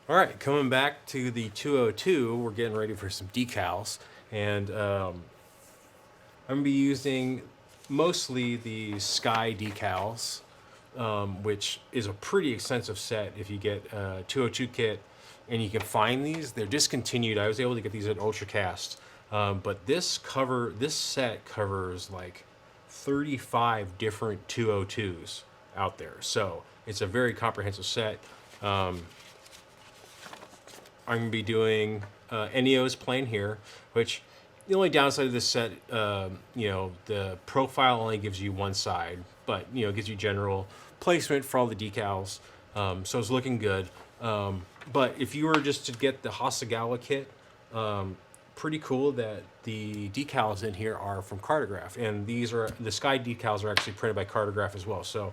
All right, coming back to the 202, we're getting ready for some decals, and I'm gonna be using mostly the Sky decals, which is a pretty extensive set. If you get a 202 kit, and you can find these, they're discontinued. I was able to get these at UltraCast, but this set covers like 35 different 202s out there, so it's a very comprehensive set. I'm going to be doing Eneo's plane here, which the only downside of this set, the profile only gives you one side, but, it gives you general placement for all the decals. So it's looking good. But if you were just to get the Hasegawa kit, pretty cool that the decals in here are from Cartograf. And the Sky decals are actually printed by Cartograf as well. So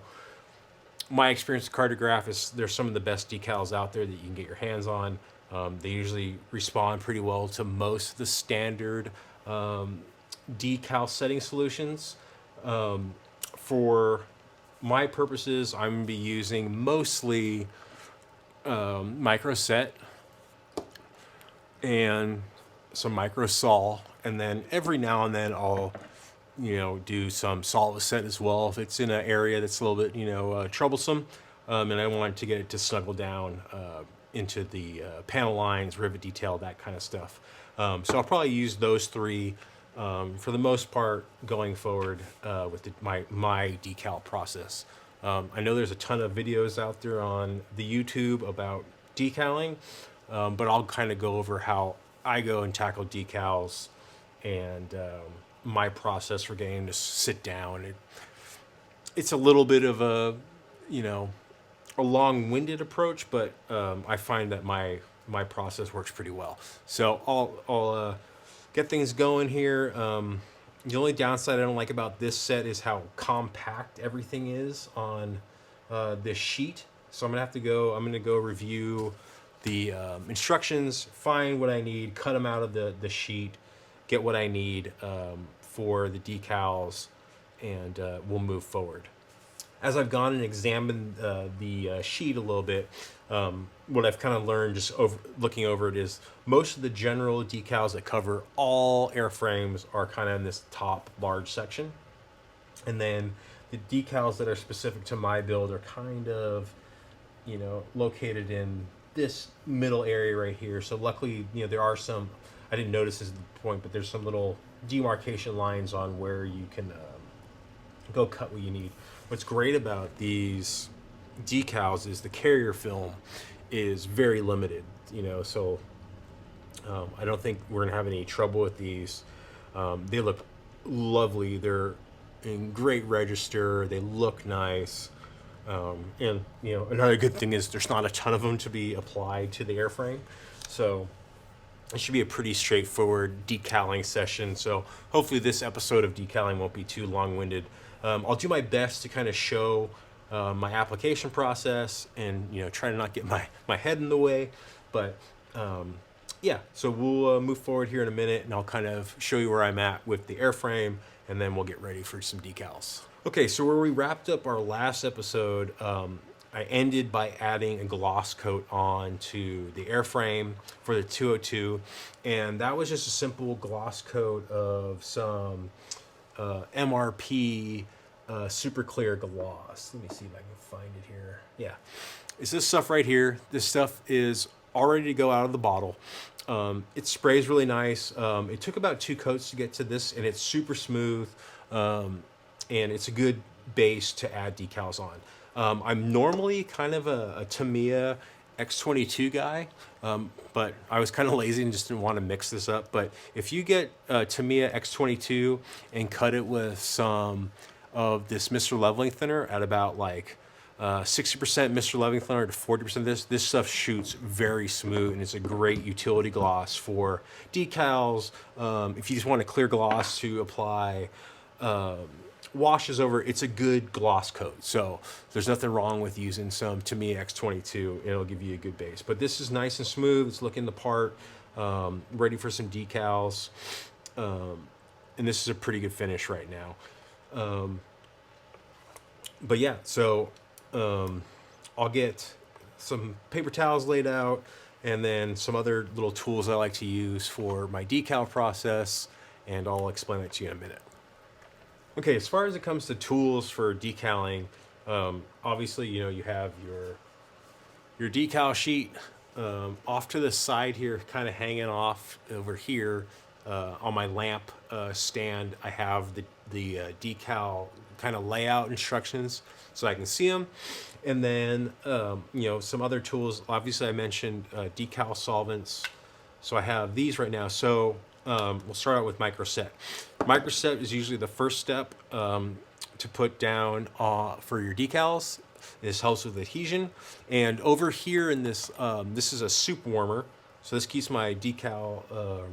my experience with Cartograf is they're some of the best decals out there that you can get your hands on. They usually respond pretty well to most of the standard decal setting solutions. For my purposes, I'm going to be using mostly microset and some microsol, and then every now and then I'll do some solid set as well if it's in an area that's a little bit troublesome, and I want to get it to snuggle down into the panel lines, rivet detail, that kind of stuff. So I'll probably use those three for the most part going forward with my decal process. I know there's a ton of videos out there on the YouTube about decaling, but I'll kind of go over how I go and tackle decals and my process for getting to sit down. It's a little bit of a long-winded approach, but I find that my process works pretty well. So I'll get things going here. The only downside I don't like about this set is how compact everything is on this sheet. So I'm gonna go review the instructions, find what I need, cut them out of the sheet, get what I need for the decals, and we'll move forward. As I've gone and examined the sheet a little bit, what I've kind of learned just looking over it is most of the general decals that cover all airframes are kind of in this top large section. And then the decals that are specific to my build are kind of, located in this middle area right here. So luckily, there are some, I didn't notice this at the point, but there's some little demarcation lines on where you can go cut what you need. What's great about these decals is the carrier film is very limited, so I don't think we're gonna have any trouble with these. They look lovely. They're in great register. They look nice. And another good thing is there's not a ton of them to be applied to the airframe, so it should be a pretty straightforward decaling session. So hopefully this episode of decaling won't be too long-winded. I'll do my best to kind of show my application process and try to not get my head in the way, but yeah, so we'll move forward here in a minute, and I'll kind of show you where I'm at with the airframe, and then we'll get ready for some decals. Okay, so where we wrapped up our last episode, I ended by adding a gloss coat on to the airframe for the 202, and that was just a simple gloss coat of some MRP super clear gloss. Let me see if I can find it here. Yeah, it's this stuff right here. This stuff is all ready to go out of the bottle. It sprays really nice. It took about 2 coats to get to this, and it's super smooth, and it's a good base to add decals on. I'm normally kind of a Tamiya X22 guy, but I was kind of lazy and just didn't want to mix this up. But if you get Tamiya X22 and cut it with some of this Mr. Leveling Thinner at about like 60% Mr. Leveling Thinner to 40% of this stuff shoots very smooth, and it's a great utility gloss for decals. If you just want a clear gloss to apply washes over, it's a good gloss coat. So there's nothing wrong with using some Tamiya X22. It'll give you a good base. But this is nice and smooth. It's looking the part, ready for some decals. And this is a pretty good finish right now. But yeah, so I'll get some paper towels laid out, and then some other little tools I like to use for my decal process, and I'll explain that to you in a minute. Okay, as far as it comes to tools for decaling, obviously, you know, you have your decal sheet off to the side here, kind of hanging off over here on my lamp stand. I have the decal kind of layout instructions so I can see them. And then, you know, some other tools. Obviously, I mentioned decal solvents. So I have these right now. So we'll start out with microset. Microset is usually the first step to put down for your decals. This helps with adhesion. And over here in this, this is a soup warmer. So this keeps my decal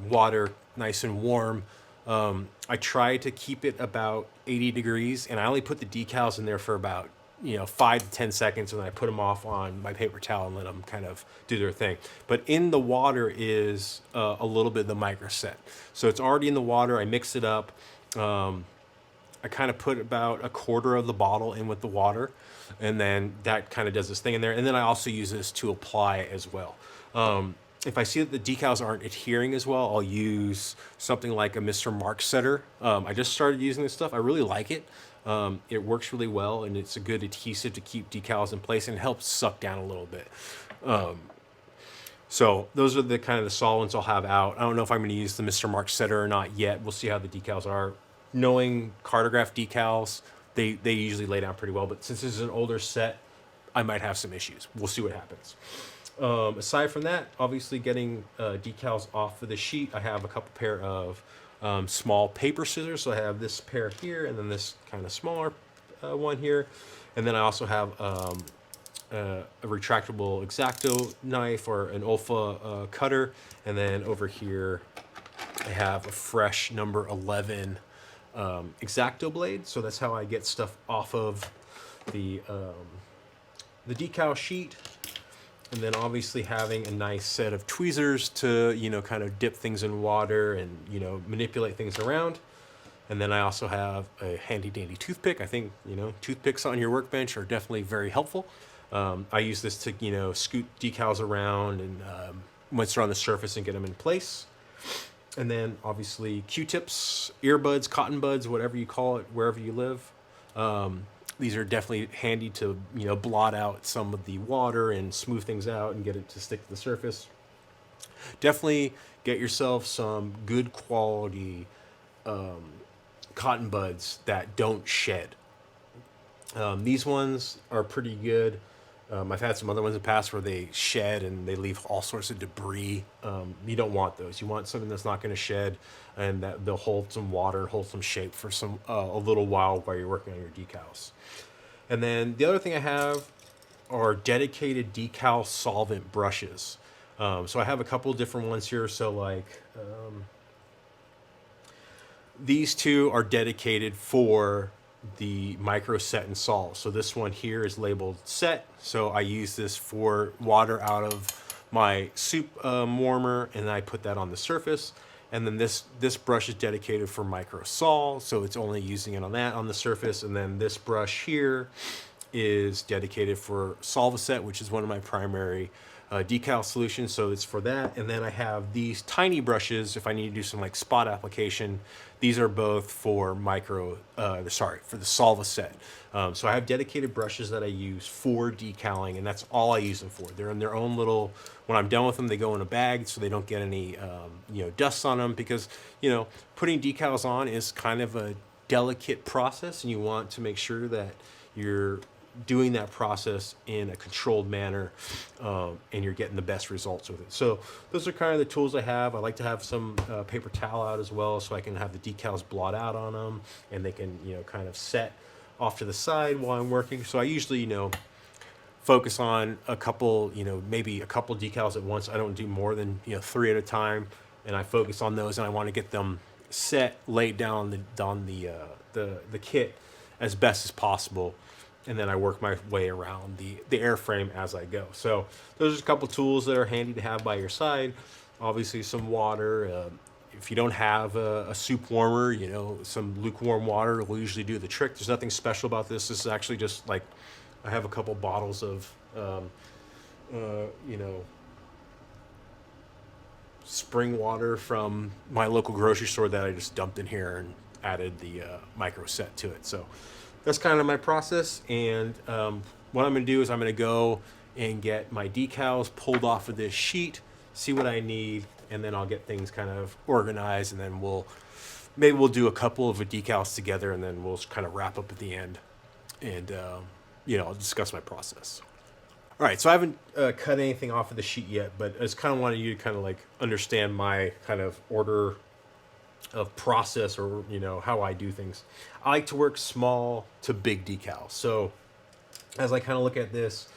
water nice and warm. I try to keep it about 80 degrees, and I only put the decals in there for about 5 to 10 seconds, and then I put them off on my paper towel and let them kind of do their thing. But in the water is a little bit of the microset. So it's already in the water. I mix it up. I kind of put about a quarter of the bottle in with the water, and then that kind of does this thing in there. And then I also use this to apply as well. If I see that the decals aren't adhering as well, I'll use something like a Mr. Mark setter. I just started using this stuff. I really like it. It works really well, and it's a good adhesive to keep decals in place, and helps suck down a little bit. So those are the kind of the solvents I'll have out. I don't know if I'm going to use the Mr. Mark setter or not yet. We'll see how the decals are. Knowing Cartograf decals, they usually lay down pretty well, but since this is an older set, I might have some issues. We'll see what happens. Aside from that, obviously getting decals off of the sheet, I have a couple pair of small paper scissors. So I have this pair here, and then this kind of smaller one here. And then I also have a retractable X-Acto knife or an Olfa cutter. And then over here, I have a fresh number 11 X-Acto blade. So that's how I get stuff off of the decal sheet. And then obviously having a nice set of tweezers to, kind of dip things in water and, manipulate things around. And then I also have a handy dandy toothpick. I think, toothpicks on your workbench are definitely very helpful. I use this to, scoot decals around and once they're on the surface and get them in place. And then obviously Q-tips, earbuds, cotton buds, whatever you call it, wherever you live. These are definitely handy to, blot out some of the water and smooth things out and get it to stick to the surface. Definitely get yourself some good quality cotton buds that don't shed. These ones are pretty good. I've had some other ones in the past where they shed and they leave all sorts of debris. You don't want those. You want something that's not going to shed and that they'll hold some water, hold some shape for a little while you're working on your decals. And then the other thing I have are dedicated decal solvent brushes. So I have a couple different ones here. So like these two are dedicated for the micro set and solve. So this one here is labeled set. So I use this for water out of my soup warmer, and I put that on the surface. And then this brush is dedicated for micro sol, so it's only using it on the surface. And then this brush here is dedicated for Solvaset, which is one of my primary decal solutions, so it's for that. And then I have these tiny brushes if I need to do some like spot application. These are both for for the Solvaset. So I have dedicated brushes that I use for decaling, and that's all I use them for. They're in their own little, when I'm done with them, they go in a bag so they don't get any dust on them, because putting decals on is kind of a delicate process, and you want to make sure that you're doing that process in a controlled manner, and you're getting the best results with it. So those are kind of the tools I have. I like to have some paper towel out as well, so I can have the decals blot out on them, and they can kind of set off to the side while I'm working. So I usually focus on a couple, maybe a couple decals at once. I don't do more than 3 at a time, and I focus on those, and I want to get them set, laid down on the kit as best as possible. And then I work my way around the airframe as I go. So those are a couple tools that are handy to have by your side. Obviously some water. If you don't have a soup warmer, some lukewarm water will usually do the trick. There's nothing special about this. This is actually just like, I have a couple bottles of, spring water from my local grocery store that I just dumped in here and added the micro set to it. So that's kind of my process. And what I'm going to do is I'm going to go and get my decals pulled off of this sheet, see what I need, and then I'll get things kind of organized, and then maybe we'll do a couple of decals together, and then we'll kind of wrap up at the end, and I'll discuss my process. All right, so I haven't cut anything off of the sheet yet, but I just kind of wanted you to kind of like understand my kind of order of process, or how I do things. I like to work small to big decals. So as I kind of look at this,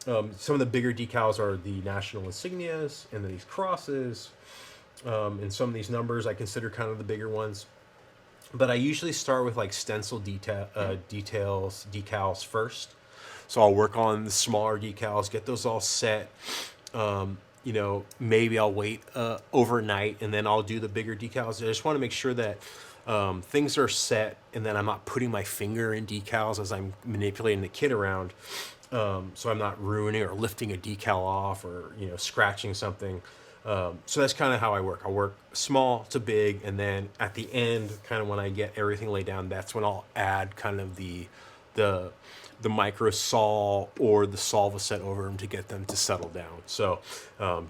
some of the bigger decals are the national insignias and these crosses, and some of these numbers I consider kind of the bigger ones. But I usually start with like stencil decals first. So I'll work on the smaller decals, get those all set. Maybe I'll wait overnight, and then I'll do the bigger decals. I just want to make sure that things are set, and then I'm not putting my finger in decals as I'm manipulating the kit around. So I'm not ruining or lifting a decal off, or scratching something. So that's kind of how I work. I work small to big, and then at the end, kind of when I get everything laid down, that's when I'll add kind of the micro sol or the solva set over them to get them to settle down. So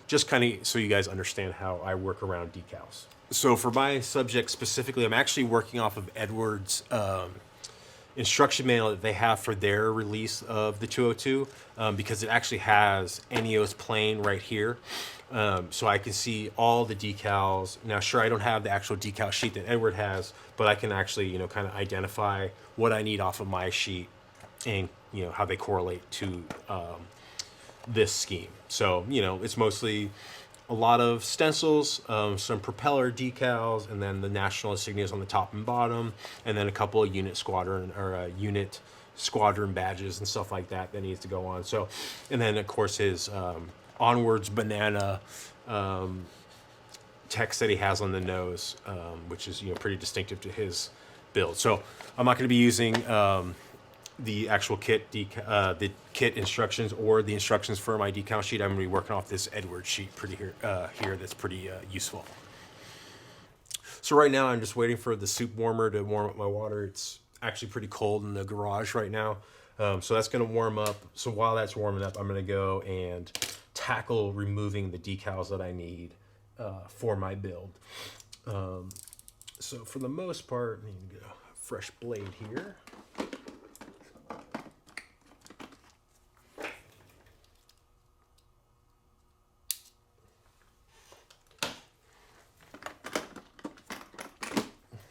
just kind of so you guys understand how I work around decals. So for my subject specifically, I'm actually working off of Edwards' instruction manual that they have for their release of the 202, because it actually has Enio's plane right here. So I can see all the decals. Now, sure, I don't have the actual decal sheet that Edward has, but I can actually, kind of identify what I need off of my sheet, and how they correlate to this scheme. So it's mostly a lot of stencils, some Propeller decals, and then the national insignias on the top and bottom, and then a couple of unit squadron badges and stuff like that needs to go on. So, and then of course his onwards banana text that he has on the nose, which is pretty distinctive to his build. So I'm not going to be using the actual kit the kit instructions or the instructions for my decal sheet. I'm going to be working off this Edwards sheet here that's pretty useful. So right now I'm just waiting for the soup warmer to warm up my water. It's actually pretty cold in the garage right now, so that's going to warm up. So while that's warming up, I'm going to go and tackle removing the decals that I need for my build. So for the most part, I need to get a fresh blade here.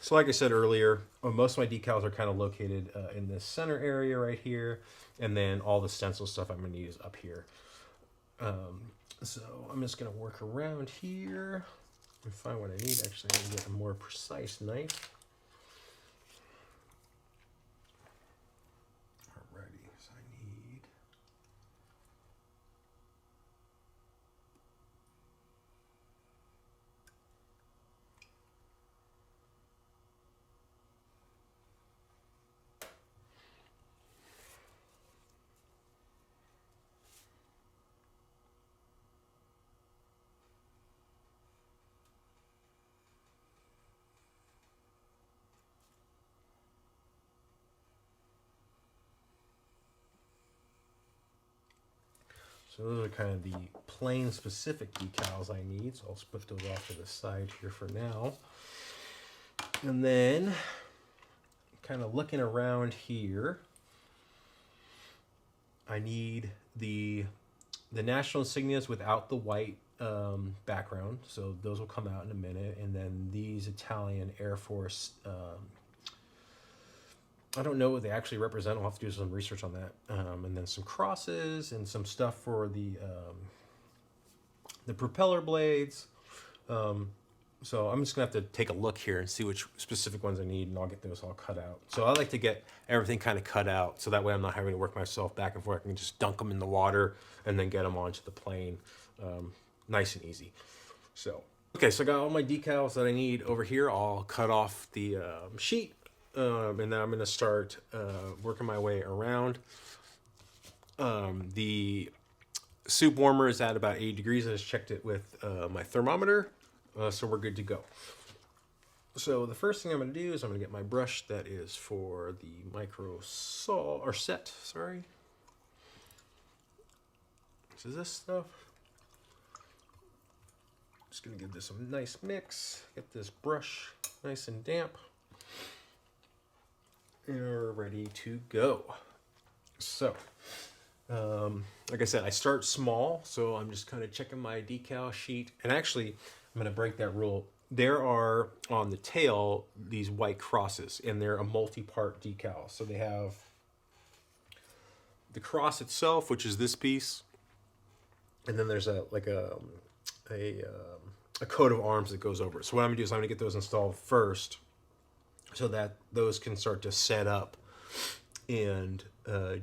So like I said earlier, most of my decals are kind of located in this center area right here, and then all the stencil stuff I'm going to use up here. So I'm just going to work around here and find what I need. Actually, I'm going to get a more precise knife. Alrighty, so I need... So those are kind of the plane specific decals I need. So I'll put those off to the side here for now. And then kind of looking around here, I need the national insignias without the white background. So those will come out in a minute. And then these Italian Air Force, I don't know what they actually represent. I'll have to do some research on that. And then some crosses and some stuff for the propeller blades. So I'm just gonna have to take a look here and see which specific ones I need, and I'll get those all cut out. So I like to get everything kind of cut out, so that way I'm not having to work myself back and forth. I can just dunk them in the water and then get them onto the plane, nice and easy. So, okay, so I got all my decals that I need over here. I'll cut off the sheet, and then I'm gonna start working my way around. The soup warmer is at about 80 degrees. I just checked it with my thermometer, so we're good to go. So the first thing I'm going to do is I'm going to get my brush that is for the micro saw, or set, sorry. This is this stuff. Just going to give this a nice mix. Get this brush nice and damp. And we're ready to go. So, like I said, I start small, so I'm just kind of checking my decal sheet. And actually, I'm going to break that rule. There are, on the tail, these white crosses, and they're a multi-part decal. So they have the cross itself, which is this piece, and then there's a coat of arms that goes over it. So what I'm going to do is I'm going to get those installed first so that those can start to set up and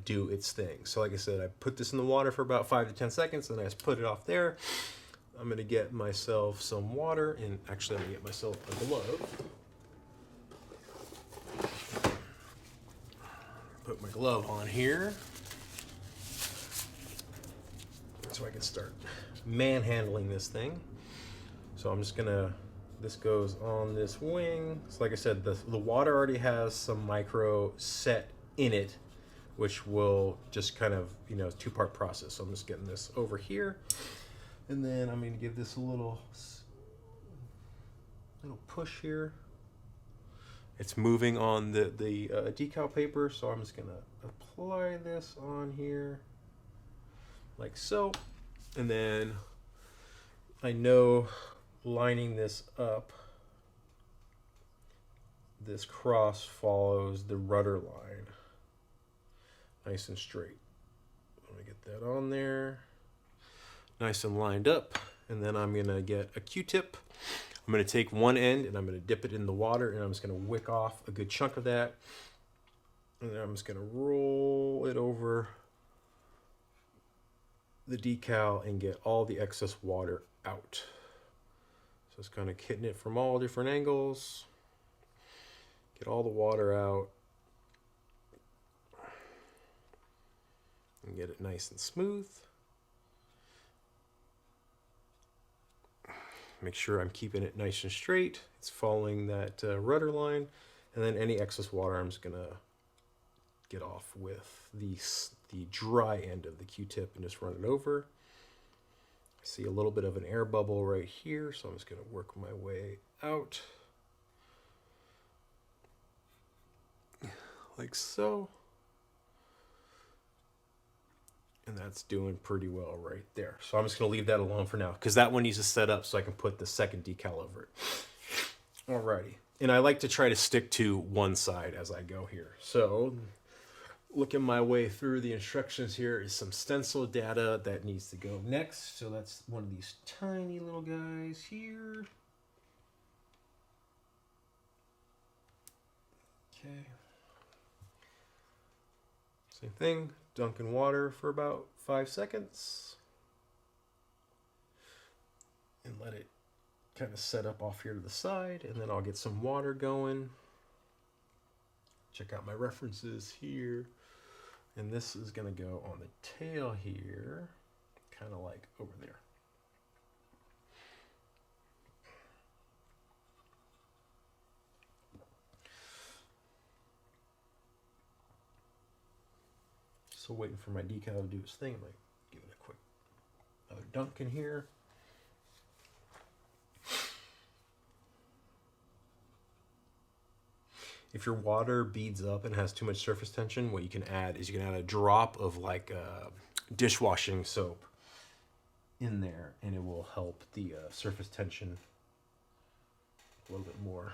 do its thing. So like I said, I put this in the water for about 5 to 10 seconds, and I just put it off there. I'm going to get myself some water, and actually I'm going to get myself a glove. Put my glove on here so I can start manhandling this thing. So I'm just going to, this goes on this wing. So like I said, the water already has some micro set in it, which will just kind of, two-part process. So I'm just getting this over here. And then I'm going to give this a little push here. It's moving on the decal paper, so I'm just going to apply this on here like so. And then I know lining this up, this cross follows the rudder line nice and straight. Let me get that on there. Nice and lined up, and then I'm gonna get a Q-tip. I'm gonna take one end and I'm gonna dip it in the water, and I'm just gonna wick off a good chunk of that, and then I'm just gonna roll it over the decal and get all the excess water out. So it's kind of hitting it from all different angles, get all the water out, and get it nice and smooth. Make sure I'm keeping it nice and straight. It's following that rudder line. And then any excess water I'm just gonna get off with the dry end of the Q-tip and just run it over. I see a little bit of an air bubble right here, so I'm just gonna work my way out. Like so. And that's doing pretty well right there. So I'm just going to leave that alone for now, because that one needs to set up so I can put the second decal over it. Alrighty. And I like to try to stick to one side as I go here. So looking my way through the instructions here is some stencil data that needs to go next. So that's one of these tiny little guys here. Okay. Same thing. Dunk in water for about 5 seconds and let it kind of set up off here to the side, and then I'll get some water going. Check out my references here, and this is going to go on the tail here, kind of like over there. So waiting for my decal to do its thing. I'm like, give it a quick another dunk in here. If your water beads up and has too much surface tension, what you can add is you can add a drop of like dishwashing soap in there, and it will help the surface tension a little bit more.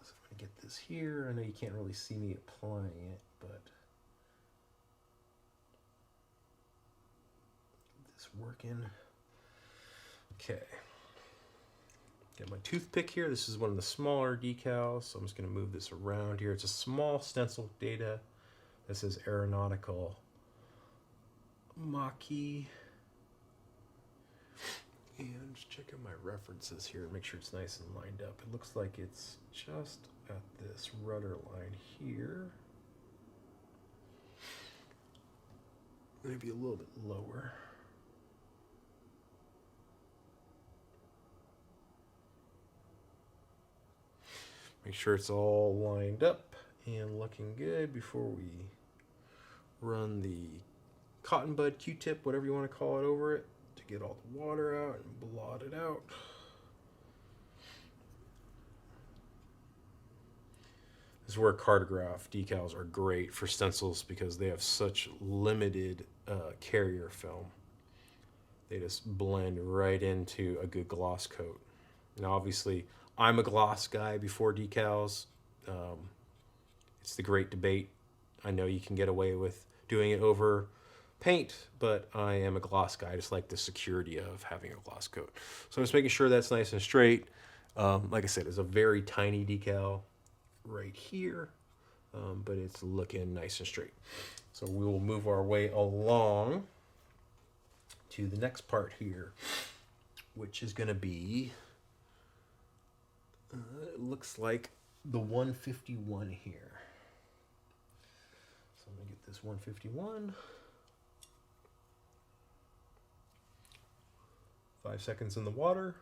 So I'm gonna get this here. I know you can't really see me applying it, but working. Okay. Got my toothpick here. This is one of the smaller decals, so I'm just going to move this around here. It's a small stencil data. This is aeronautical Maki. And just check out my references here and make sure it's nice and lined up. It looks like it's just at this rudder line here. Maybe a little bit lower. Make sure it's all lined up and looking good before we run the cotton bud Q-tip, whatever you want to call it, over it to get all the water out and blot it out. This is where Cartograf decals are great for stencils because they have such limited carrier film. They just blend right into a good gloss coat. Now, obviously, I'm a gloss guy before decals. It's the great debate. I know you can get away with doing it over paint, but I am a gloss guy. I just like the security of having a gloss coat. So I'm just making sure that's nice and straight. Like I said, it's a very tiny decal right here, but it's looking nice and straight. So we will move our way along to the next part here, which is going to be, it looks like the 151 here. So I'm going to get this 151. 5 seconds in the water.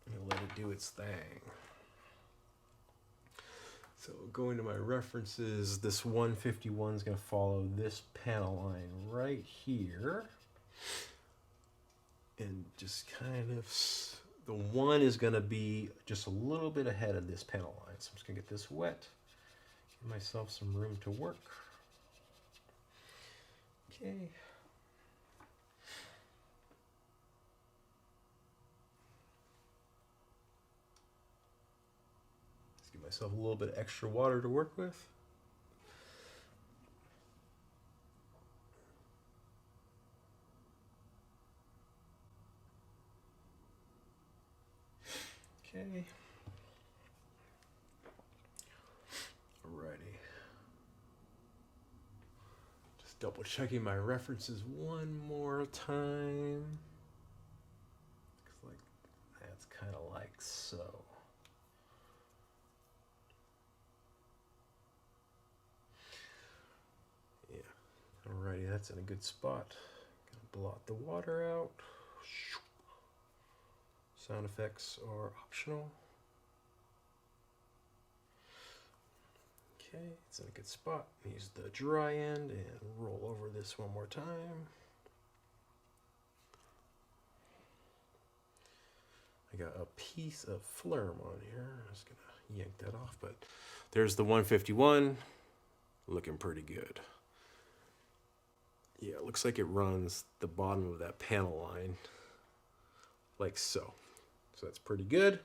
And let it do its thing. So going to my references, this 151 is going to follow this panel line right here. And just kind of, the 1 is going to be just a little bit ahead of this panel line. So I'm just going to get this wet, give myself some room to work. Okay. Let's give myself a little bit of extra water to work with. Okay. Alrighty. Just double checking my references one more time. Looks like that's kind of like so. Yeah. Alrighty, that's in a good spot. Gonna blot the water out. Sound effects are optional. Okay, it's in a good spot. Use the dry end and roll over this one more time. I got a piece of phlegm on here. I'm just gonna yank that off, but there's the 151, looking pretty good. Yeah, it looks like it runs the bottom of that panel line like so. So that's pretty good.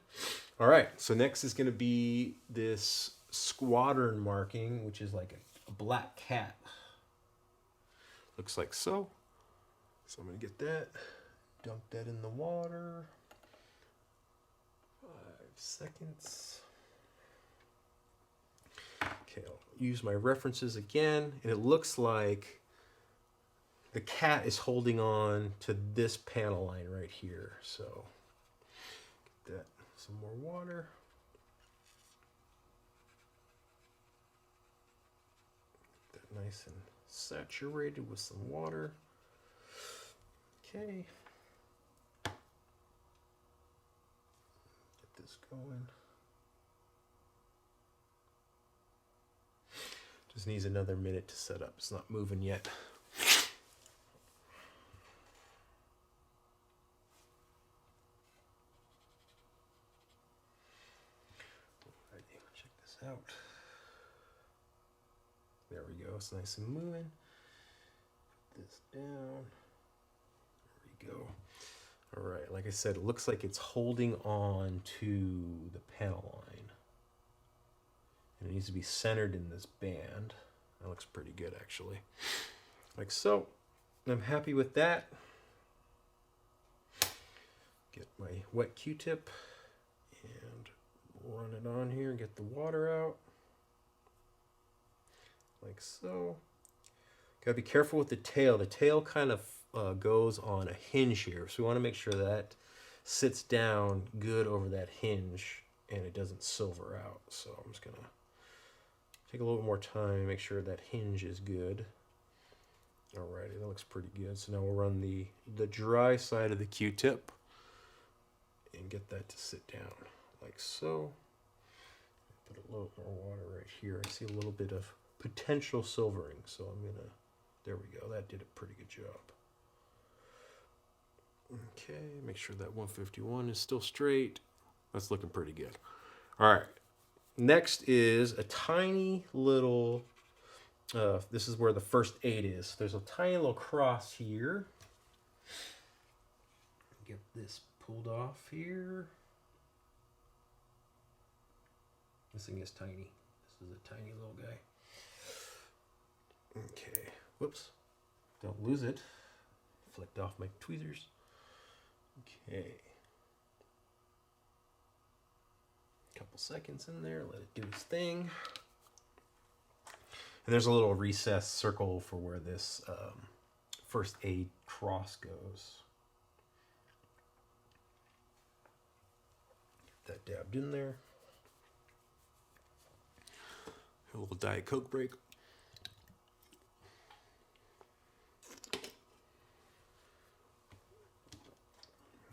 All right, so next is gonna be this squadron marking, which is like a black cat. Looks like so. So I'm gonna get that, dunk that in the water. 5 seconds. Okay, I'll use my references again, and it looks like the cat is holding on to this panel line right here. So get that, some more water. Get that nice and saturated with some water. Okay. Get this going. Just needs another minute to set up. It's not moving yet. Check this out. There we go. It's nice and moving. Put this down. There we go. All right. Like I said, it looks like it's holding on to the panel line. And it needs to be centered in this band. That looks pretty good, actually. Like so. I'm happy with that. Get my wet Q-tip and run it on here, get the water out. Like so. Gotta be careful with the tail. The tail kind of goes on a hinge here. So we want to make sure that sits down good over that hinge and it doesn't silver out. So I'm just gonna take a little bit more time and make sure that hinge is good. Alrighty, that looks pretty good. So now we'll run the dry side of the Q-tip and get that to sit down like so. Put a little more water right here. I see a little bit of potential silvering, so I'm gonna, there we go. That did a pretty good job. Okay, make sure that 151 is still straight. That's looking pretty good. All right, next is a tiny little, this is where the first 8 is. There's a tiny little cross here. Get this pulled off here. This thing is tiny. This is a tiny little guy. Okay, whoops. Don't lose it. Flicked off my tweezers. Okay. Couple seconds in there, let it do its thing. And there's a little recessed circle for where this first aid cross goes. Get that dabbed in there. A little Diet Coke break. Let's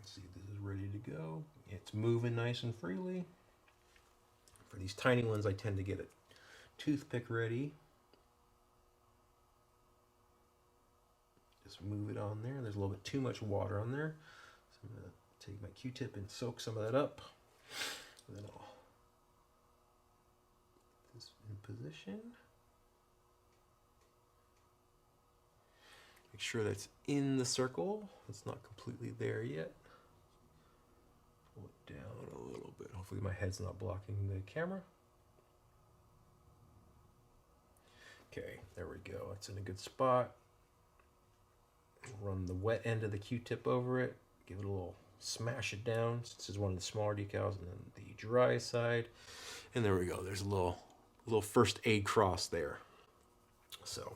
see, this is ready to go. It's moving nice and freely. For these tiny ones, I tend to get a toothpick ready. Just move it on there. There's a little bit too much water on there. So I'm going to take my Q-tip and soak some of that up. And then I'll put this in position. Make sure that's in the circle. It's not completely there yet. Pull it down a little bit. Hopefully my head's not blocking the camera. Okay, there we go. It's in a good spot. Run the wet end of the Q-tip over it. Give it a little smash it down. This is one of the smaller decals, and then the dry side. And there we go. There's a little first aid cross there. So,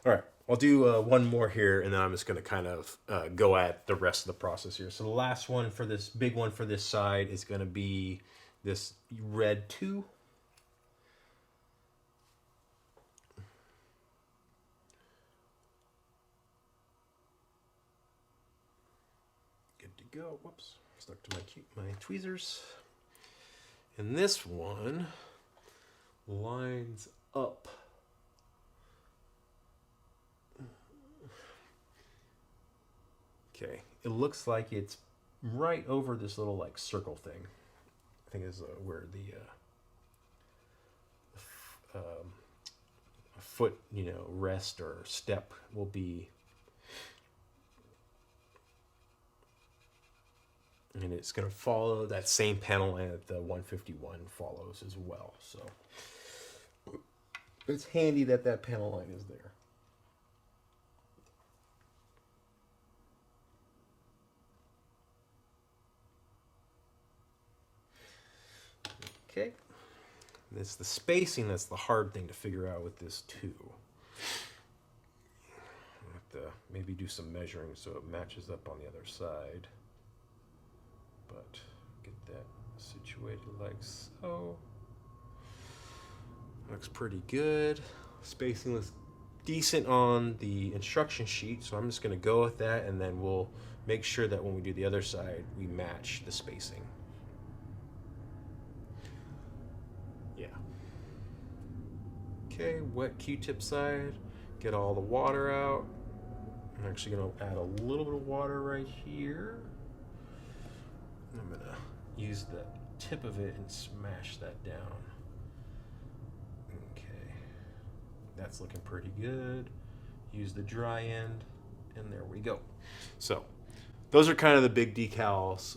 all right. I'll do one more here, and then I'm just going to kind of go at the rest of the process here. So the last one for this, big one for this side is going to be this red 2. Good to go. Whoops, stuck to my tweezers. And this one lines up. Okay, it looks like it's right over this little like circle thing. I think is where the foot, rest or step will be. And it's going to follow that same panel line that the 151 follows as well. So it's handy that that panel line is there. Okay, it's the spacing that's the hard thing to figure out with this too. I have to maybe do some measuring so it matches up on the other side. But get that situated like so. Looks pretty good. Spacing looks decent on the instruction sheet, so I'm just going to go with that, and then we'll make sure that when we do the other side, we match the spacing. Yeah. Okay, wet Q-tip side. Get all the water out. I'm actually going to add a little bit of water right here. I'm going to use the tip of it and smash that down. Okay, that's looking pretty good. Use the dry end, and there we go. So those are kind of the big decals.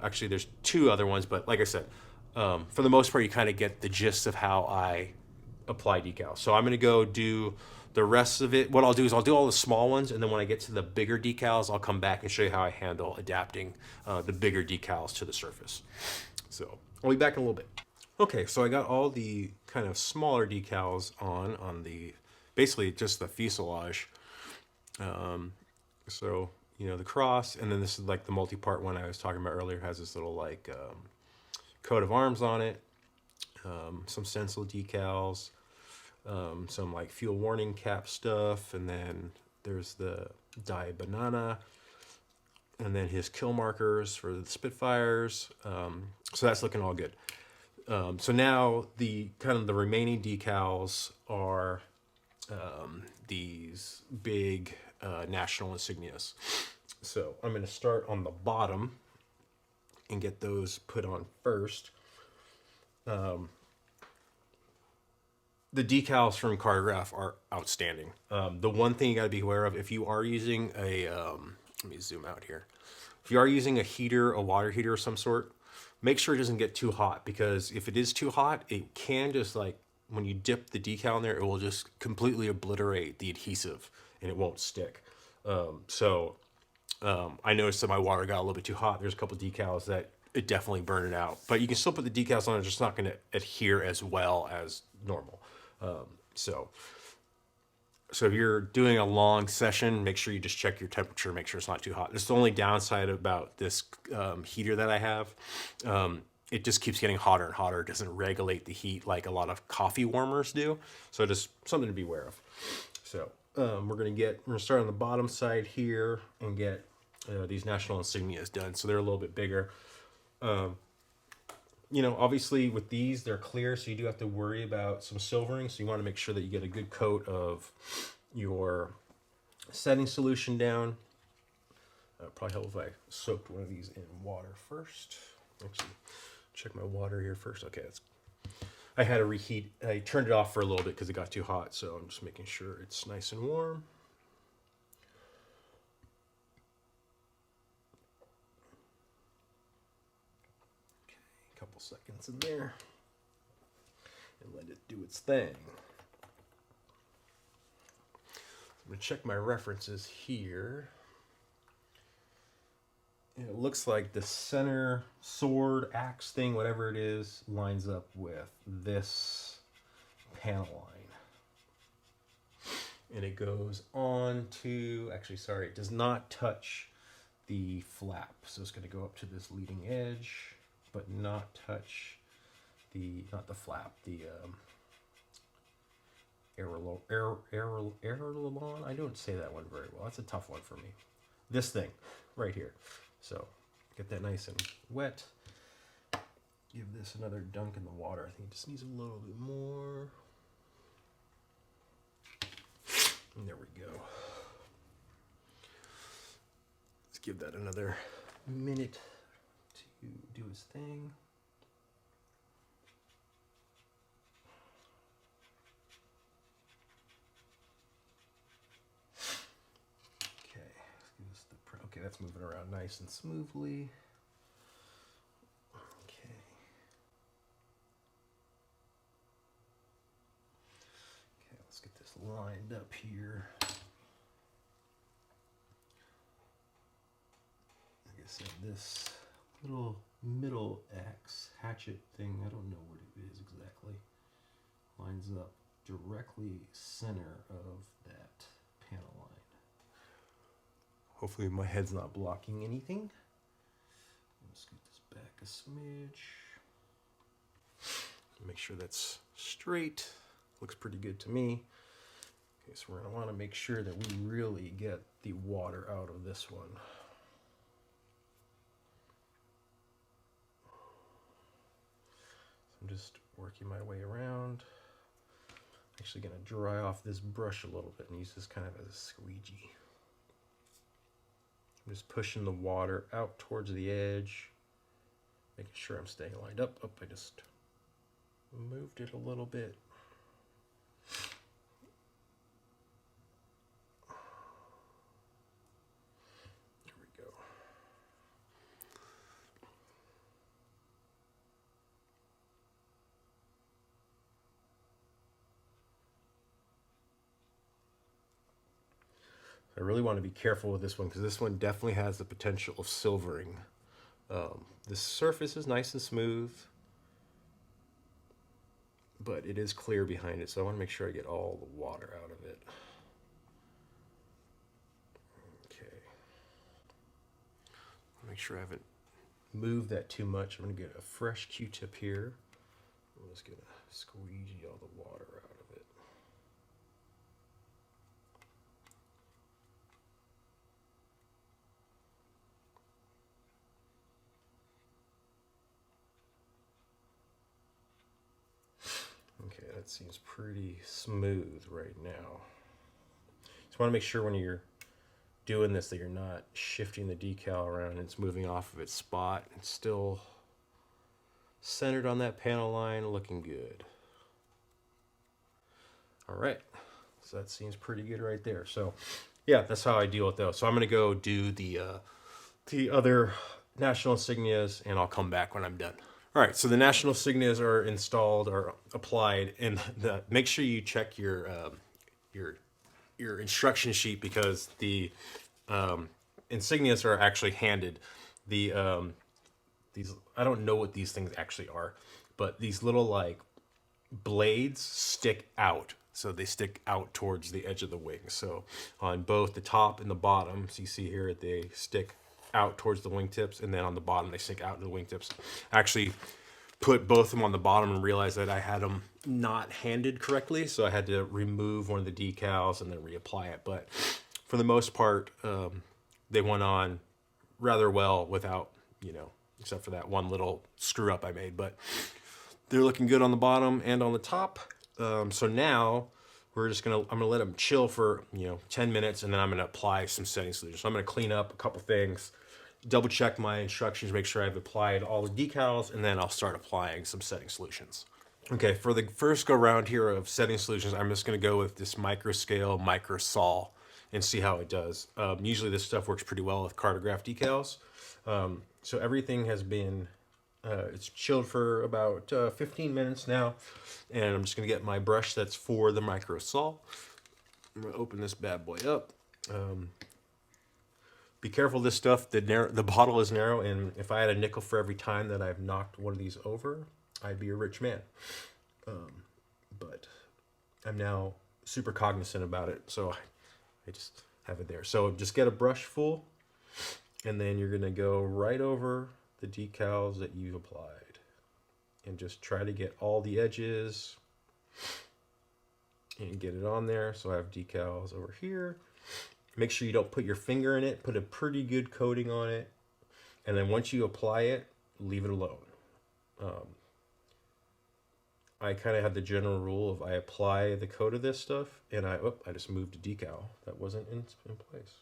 Actually, there's 2 other ones, but like I said, for the most part, you kind of get the gist of how I apply decals. So I'm going to go do the rest of it. What I'll do is I'll do all the small ones, and then when I get to the bigger decals, I'll come back and show you how I handle adapting the bigger decals to the surface. So I'll be back in a little bit. Okay, so I got all the kind of smaller decals on the, basically just the fuselage. So, the cross, and then this is like the multi-part one I was talking about earlier, has this little like coat of arms on it, some stencil decals, some like fuel warning cap stuff, and then there's the die banana and then his kill markers for the Spitfires. So that's looking all good. So now the kind of the remaining decals are these big national insignias. So I'm going to start on the bottom and get those put on first. The decals from Cartograf are outstanding. The one thing you got to be aware of, if you are using a, let me zoom out here. If you are using a heater, a water heater of some sort, make sure it doesn't get too hot, because if it is too hot, it can just, like, when you dip the decal in there, it will just completely obliterate the adhesive and it won't stick. I noticed that my water got a little bit too hot. There's a couple decals that it definitely burned it out, but you can still put the decals on. It's just not going to adhere as well as normal. So if you're doing a long session, make sure you just check your temperature, make sure it's not too hot. That's the only downside about this heater that I have. It just keeps getting hotter and hotter. It doesn't regulate the heat like a lot of coffee warmers do. So just something to be aware of. So we're gonna start on the bottom side here and get these national insignias done. So they're a little bit bigger. You know, obviously with these, they're clear, so you do have to worry about some silvering. So you want to make sure that you get a good coat of your setting solution down. Probably help if I soaked one of these in water first. Actually, check my water here first. Okay, I had to reheat. I turned it off for a little bit because it got too hot, so I'm just making sure it's nice and warm. Couple seconds in there and let it do its thing. I'm going to check my references here. And it looks like the center sword, axe thing, whatever it is, lines up with this panel line. And it goes on to, actually, sorry, it does not touch the flap. So it's going to go up to this leading edge, but not touch not the flap, the aileron. I don't say that one very well. That's a tough one for me. This thing right here. So get that nice and wet. Give this another dunk in the water. I think it just needs a little bit more. And there we go. Let's give that another minute to do his thing. Okay, let's give this the okay, that's moving around nice and smoothly. Okay. Okay, let's get this lined up here. Like I said, this little middle axe hatchet thing, I don't know what it is exactly, lines up directly center of that panel line. Hopefully my head's not blocking anything. Let's scoot this back a smidge. Make sure that's straight. Looks pretty good to me. Okay, so we're going to want to make sure that we really get the water out of this one. I'm just working my way around. Actually going to dry off this brush a little bit and use this kind of as a squeegee. I'm just pushing the water out towards the edge, making sure I'm staying lined up. Oh, I just moved it a little bit. There we go. I really want to be careful with this one because this one definitely has the potential of silvering. This surface is nice and smooth, but it is clear behind it, so I want to make sure I get all the water out of it. Okay. Make sure I haven't moved that too much. I'm going to get a fresh Q-tip here. I'm just going to squeegee all the water out of it. That seems pretty smooth right now. Just want to make sure when you're doing this that you're not shifting the decal around and it's moving off of its spot. It's still centered on that panel line, looking good. All right, so that seems pretty good right there. So yeah, that's how I deal with those. So I'm gonna go do the other national insignias, and I'll come back when I'm done. All right, so the national insignias are installed or applied, and make sure you check your instruction sheet, because the insignias are actually handed. These, I don't know what these things actually are, but these little like blades stick out. So they stick out towards the edge of the wing. So on both the top and the bottom, so you see here, they stick out towards the wingtips, and then on the bottom they stick out to the wingtips. I actually put both of them on the bottom and realized that I had them not handed correctly, so I had to remove one of the decals and then reapply it. But for the most part, they went on rather well without, except for that one little screw up I made. But they're looking good on the bottom and on the top. So now I'm gonna let them chill for 10 minutes, and then I'm gonna apply some setting solution. So I'm gonna clean up a couple things, double check my instructions, make sure I've applied all the decals, and then I'll start applying some setting solutions. Okay, for the first go round here of setting solutions, I'm just gonna go with this micro scale, micro sol, and see how it does. Usually this stuff works pretty well with Cartograf decals. So everything has been it's chilled for about 15 minutes now, and I'm just gonna get my brush that's for the micro sol. I'm gonna open this bad boy up. Be careful of this stuff. The bottle is narrow, and if I had a nickel for every time that I've knocked one of these over, I'd be a rich man. But I'm now super cognizant about it, so I just have it there. So just get a brush full, and then you're gonna go right over the decals that you've applied, and just try to get all the edges and get it on there. So I have decals over here. Make sure you don't put your finger in it. Put a pretty good coating on it, and then once you apply it, leave it alone. I kind of have the general rule of I apply the coat of this stuff, and I just moved a decal that wasn't in place.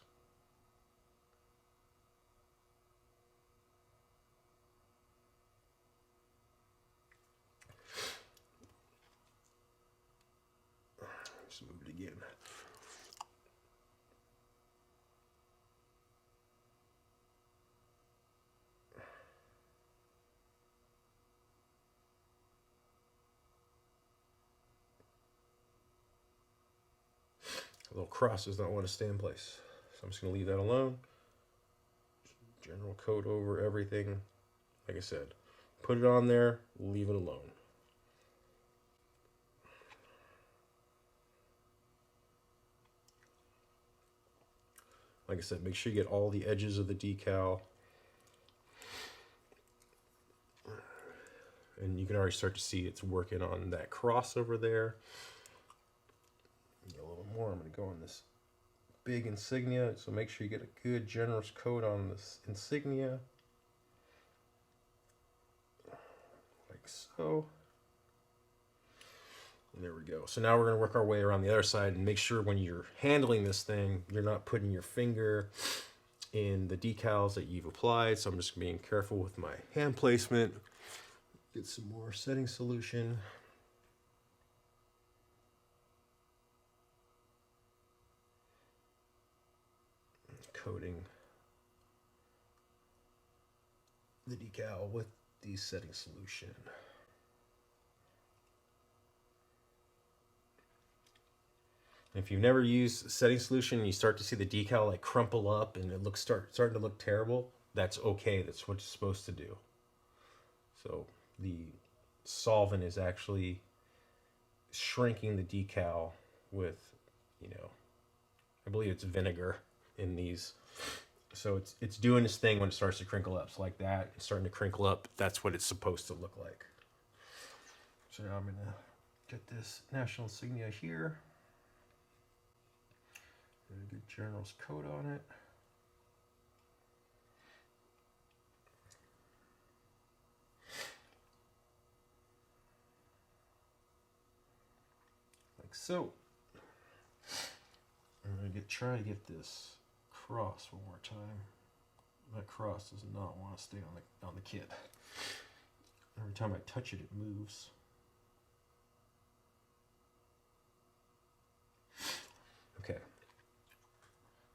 Just move it again. The little cross does not want to stay in place, so I'm just going to leave that alone. General coat over everything. Like I said, put it on there, leave it alone. Like I said, make sure you get all the edges of the decal. And you can already start to see it's working on that cross over there. Get a little more. I'm going to go on this big insignia, so make sure you get a good generous coat on this insignia. Like so. And there we go. So now we're going to work our way around the other side and make sure when you're handling this thing, you're not putting your finger in the decals that you've applied. So I'm just being careful with my hand placement. Get some more setting solution. Coating the decal with the setting solution. If you've never used setting solution and you start to see the decal like crumple up and it looks starting to look terrible, that's okay. That's what it's supposed to do. So the solvent is actually shrinking the decal with, I believe it's vinegar in these. So it's doing this thing when it starts to crinkle up. So like that, it's starting to crinkle up. That's what it's supposed to look like. So now I'm gonna get this national insignia here. Get a good journal's coat on it. like so. I'm going to try to get this cross one more time. That cross does not want to stay on the kit. Every time I touch it, it moves. Okay.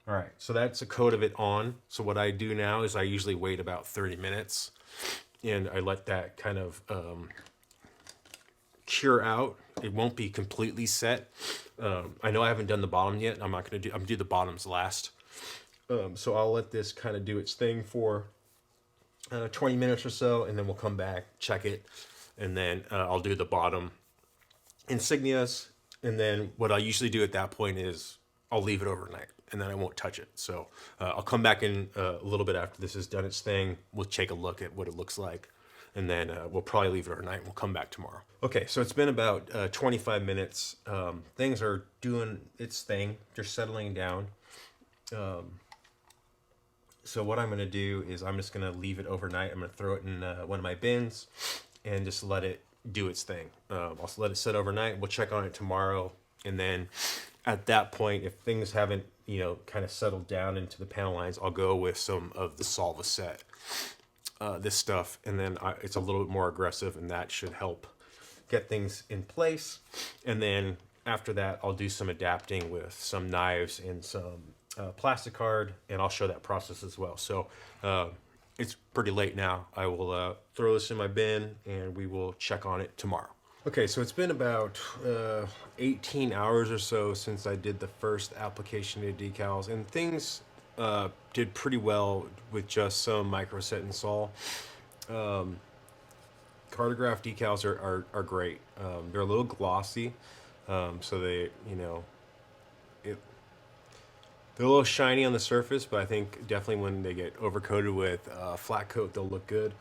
All right, so that's a coat of it on. So what I do now is I usually wait about 30 minutes and I let that kind of cure out. It won't be completely set. I know I haven't done the bottom yet. I'm gonna do the bottoms last. So I'll let this kind of do its thing for 20 minutes or so, and then we'll come back, check it, and then I'll do the bottom Insignias. And then what I usually do at that point is I'll leave it overnight, and then I won't touch it. So I'll come back in a little bit after this has done its thing. We'll take a look at what it looks like, and then we'll probably leave it overnight. We'll come back tomorrow. Okay, so it's been about 25 minutes. Things are doing its thing. They're settling down. So what I'm going to do is I'm just going to leave it overnight. I'm going to throw it in one of my bins and just let it do its thing. I'll let it sit overnight. We'll check on it tomorrow, and then at that point, if things haven't, kind of settled down into the panel lines, I'll go with some of the Solva set, this stuff, and then it's a little bit more aggressive, and that should help get things in place. And then after that, I'll do some adapting with some knives and some plastic card, and I'll show that process as well. So it's pretty late now. I will throw this in my bin, and we will check on it tomorrow. Okay, so it's been about 18 hours or so since I did the first application of decals, and things did pretty well with just some microset and sol. Cartograf decals are great. They're a little glossy, so they're a little shiny on the surface, but I think definitely when they get overcoated with flat coat, they'll look good.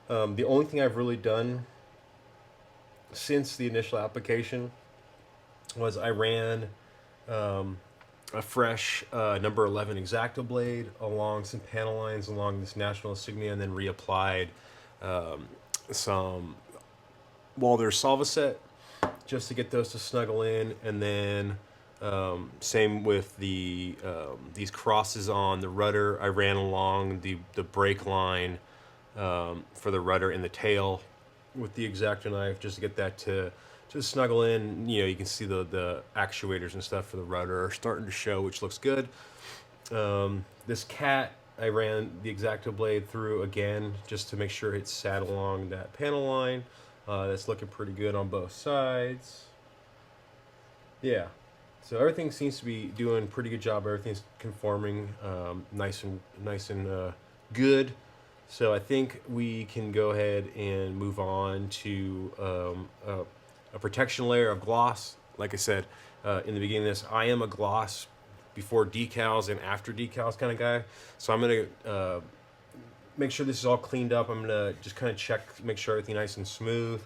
The only thing I've really done since the initial application was I ran a fresh number 11 X-Acto blade along some panel lines along this National Insignia, and then reapplied some Walther Solva set just to get those to snuggle in, and then same with the these crosses on the rudder. I ran along the brake line for the rudder and the tail with the X-Acto knife just to get that to snuggle in. You can see the actuators and stuff for the rudder are starting to show, which looks good. This cat, I ran the X-Acto blade through again just to make sure it sat along that panel line. That's looking pretty good on both sides. Yeah. So everything seems to be doing pretty good job. Everything's conforming nice and good. So I think we can go ahead and move on to a protection layer of gloss. Like I said in the beginning of this, I am a gloss before decals and after decals kind of guy. So I'm going to make sure this is all cleaned up. I'm going to just kind of check, make sure everything's nice and smooth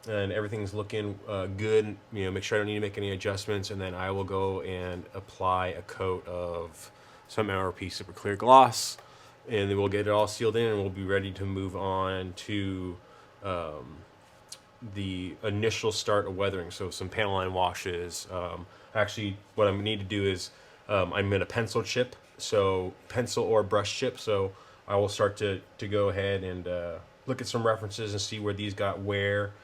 and everything's looking good. Make sure I don't need to make any adjustments, and then I will go and apply a coat of some MRP Super Clear Gloss, and then we'll get it all sealed in, and we'll be ready to move on to the initial start of weathering. So some panel line washes. Actually, what I need to do is I'm going to pencil chip, so pencil or brush chip. So I will start to go ahead and look at some references and see where these got wear.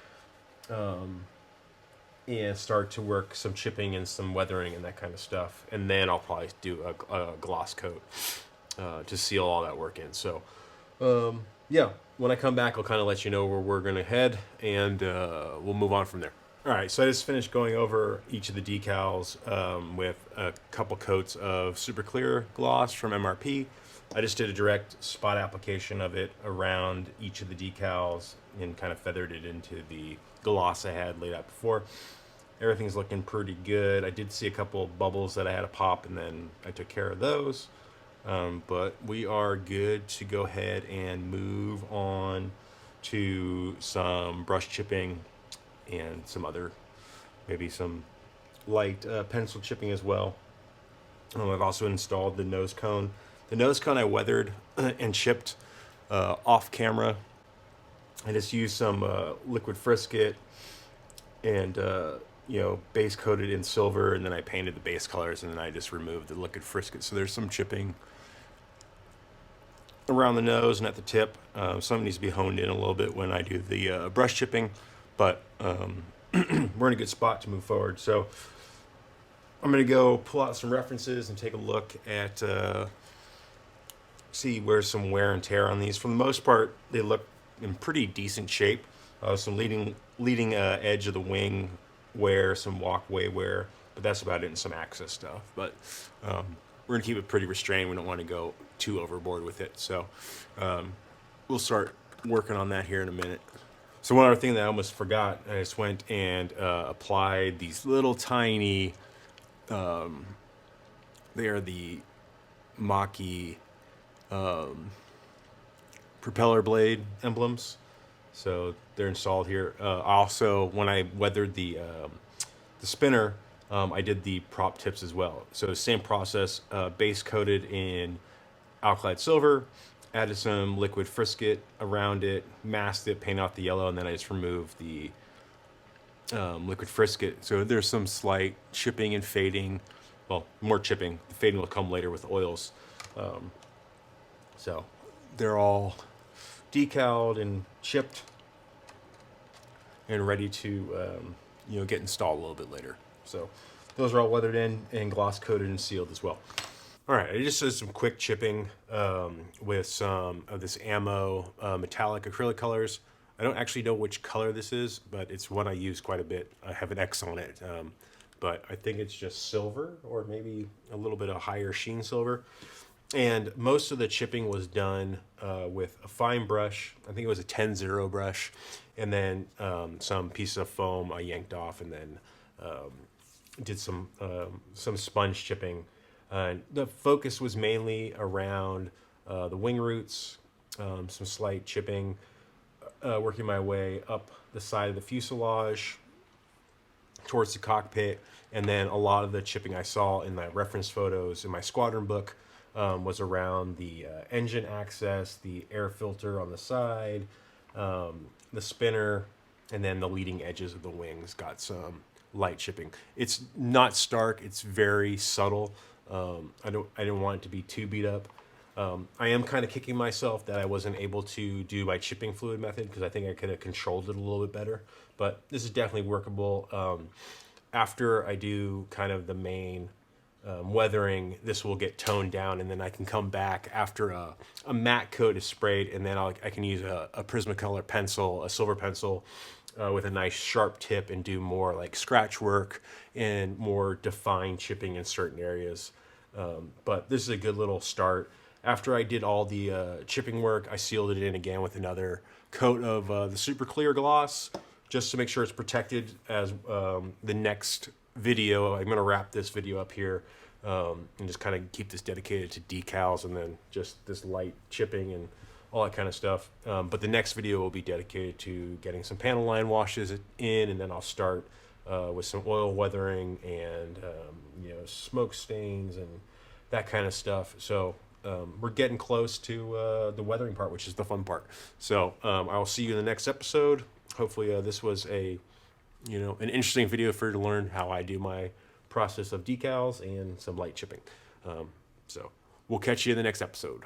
And start to work some chipping and some weathering and that kind of stuff. And then I'll probably do a gloss coat to seal all that work in. So, yeah, when I come back, I'll kind of let you know where we're going to head, and we'll move on from there. All right, so I just finished going over each of the decals with a couple coats of Super Clear Gloss from MRP. I just did a direct spot application of it around each of the decals and kind of feathered it into the gloss I had laid out before. Everything's looking pretty good. I did see a couple of bubbles that I had to pop, and then I took care of those. But we are good to go ahead and move on to some brush chipping and some other, maybe some light pencil chipping as well. I've also installed the nose cone. The nose cone I weathered and chipped off camera. I just used some liquid frisket and base coated in silver, and then I painted the base colors, and then I just removed the liquid frisket. So there's some chipping around the nose and at the tip. Some needs to be honed in a little bit when I do the brush chipping, but we're in a good spot to move forward. So I'm going to go pull out some references and take a look at, see where's some wear and tear on these. For the most part, they look in pretty decent shape. Some leading edge of the wing wear, some walkway wear, but that's about it, and some access stuff. But we're going to keep it pretty restrained. We don't want to go too overboard with it. So we'll start working on that here in a minute. So one other thing that I almost forgot, I just went and applied these little tiny, they are the Maki propeller blade emblems. So they're installed here. Also, when I weathered the spinner, I did the prop tips as well. So same process, base coated in alkali silver, added some liquid frisket around it, masked it, painted off the yellow, and then I just removed the liquid frisket. So there's some slight chipping and fading. Well, more chipping. The fading will come later with oils. So they're all decaled and chipped and ready to get installed a little bit later. So those are all weathered in and gloss coated and sealed as well. All right, I just did some quick chipping with some of this ammo metallic acrylic colors. I don't actually know which color this is, but it's one I use quite a bit. I have an X on it, but I think it's just silver or maybe a little bit of higher sheen silver. And most of the chipping was done with a fine brush. I think it was a 10-0 brush, and then some pieces of foam I yanked off, and then did some sponge chipping. The focus was mainly around the wing roots, some slight chipping, working my way up the side of the fuselage towards the cockpit, and then a lot of the chipping I saw in my reference photos in my squadron book was around the engine access, the air filter on the side, the spinner, and then the leading edges of the wings got some light chipping. It's not stark, it's very subtle. I didn't want it to be too beat up. I am kind of kicking myself that I wasn't able to do my chipping fluid method, because I think I could have controlled it a little bit better, but this is definitely workable. After I do kind of the main weathering, this will get toned down, and then I can come back after a matte coat is sprayed, and then I can use a Prismacolor pencil, a silver pencil, with a nice sharp tip, and do more like scratch work and more defined chipping in certain areas. But this is a good little start. After I did all the chipping work, I sealed it in again with another coat of the super clear gloss, just to make sure it's protected. As the next video, I'm going to wrap this video up here and just kind of keep this dedicated to decals, and then just this light chipping and all that kind of stuff. But the next video will be dedicated to getting some panel line washes in, and then I'll start with some oil weathering and smoke stains and that kind of stuff. So we're getting close to the weathering part, which is the fun part. So I will see you in the next episode. Hopefully this was an interesting video for you to learn how I do my process of decals and some light chipping. So we'll catch you in the next episode.